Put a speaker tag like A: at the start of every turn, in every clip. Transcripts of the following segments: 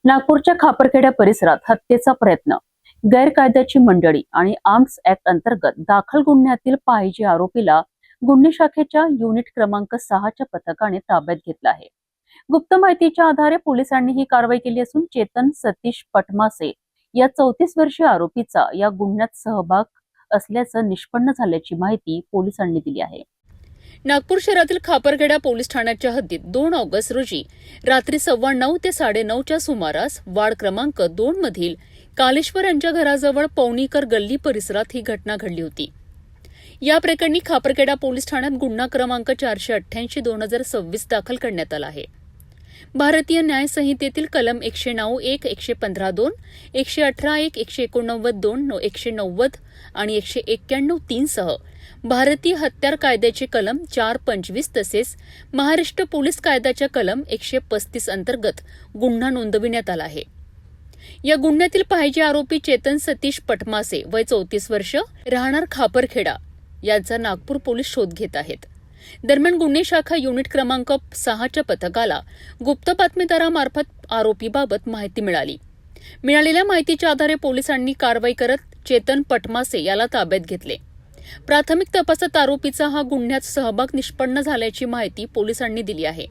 A: नागपूरच्या खापरखेडा परिसरात हत्येचा प्रयत्न, गैरकायद्याची मंडळी आणि आर्म्स ऍक्ट अंतर्गत दाखल गुन्ह्यातील पाहिजे आरोपीला गुन्हे शाखेच्या युनिट क्रमांक 6 च्या पथकाने ताब्यात घेतला आहे। गुप्त माहितीच्या आधारे पोलिसांनी ही कारवाई केली असून चेतन सतीश पटमासे या 34 वर्षीय आरोपीचा या गुन्ह्यात सहभाग असल्याचं निष्पन्न झाल्याची माहिती पोलिसांनी दिली आहे।
B: नागपूर शहरातील खापरखेडा पोलीस ठाण्याच्या हद्दीत 2 ऑगस्ट रोजी रात्री 9:15 ते 9:30च्या सुमारास वार्ड क्रमांक 2 मधील कालेश्वर यांच्या घराजवळ पवनीकर गल्ली परिसरात ही घटना घडली होती। या प्रकरणी खापरखेडा पोलीस ठाण्यात गुन्हा क्रमांक 488/2026 दाखल करण्यात आला आहे। भारतीय न्याय संहितेतील कलम 109(1), 115(2), 118(1), 189(2), 190 आणि 191(3) सह भारतीय हत्यार कायद्याचे कलम 425 तसेच महाराष्ट्र पोलीस कायद्याच्या कलम 135 अंतर्गत गुन्हा नोंदविण्यात आला आहे। या गुन्ह्यातील पाहिजे आरोपी चेतन सतीश पटमासे वय 34 वर्ष राहणार खापरखेडा यांचा नागपूर पोलीस शोध घेत आहेत। दरम्यान गुन्हे शाखा युनिट क्रमांक 6 च्या पथकाला गुप्त बातमीदारामार्फत आरोपीबाबत माहिती मिळाली। मिळालेल्या माहितीच्या आधारे पोलिसांनी कारवाई करत चेतन पटमासे याला ताब्यात घेतले। प्राथमिक तपासात आरोपीचा हा गुन्ह्यात सहभाग निष्पन्न झाल्याची माहिती पोलिसांनी दिली आहे।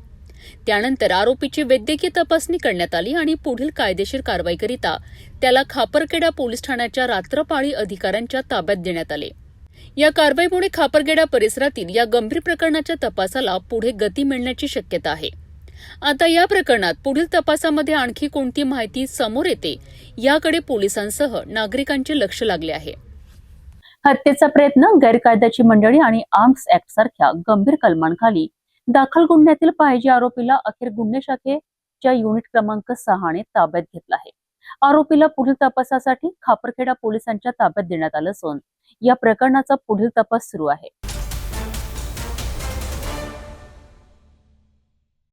B: त्यानंतर आरोपीची वैद्यकीय तपासणी करण्यात आली आणि पुढील कायदेशीर कारवाईकरिता त्याला खापरखेडा पोलीस ठाण्याच्या रात्रपाळी अधिकाऱ्यांच्या ताब्यात देण्यात आले। या कारवाईमुळे खापरखेडा परिसरातील या गंभीर प्रकरणाच्या तपासाला पुढे गती मिळण्याची शक्यता आहे। आता या प्रकरणात पुढील तपासामध्ये आणखी कोणती माहिती समोर येते याकडे पोलिसांसह नागरिकांचे लक्ष लागले आहे।
A: हत्येचा प्रयत्न, गैरकायद्याची मंडळी आणि आर्म्स ऍक्ट सारख्या गंभीर कलमांखाली दाखल गुन्ह्यातील पाहिजे आरोपीला अखेर गुन्हे शाखेच्या युनिट क्रमांक 6 ने ताब्यात घेतला आहे। आरोपीला पुढील तपासासाठी खापरखेडा पोलिसांच्या ताब्यात देण्यात आलं असून या प्रकरणाचा पुढील तपास सुरू आहे।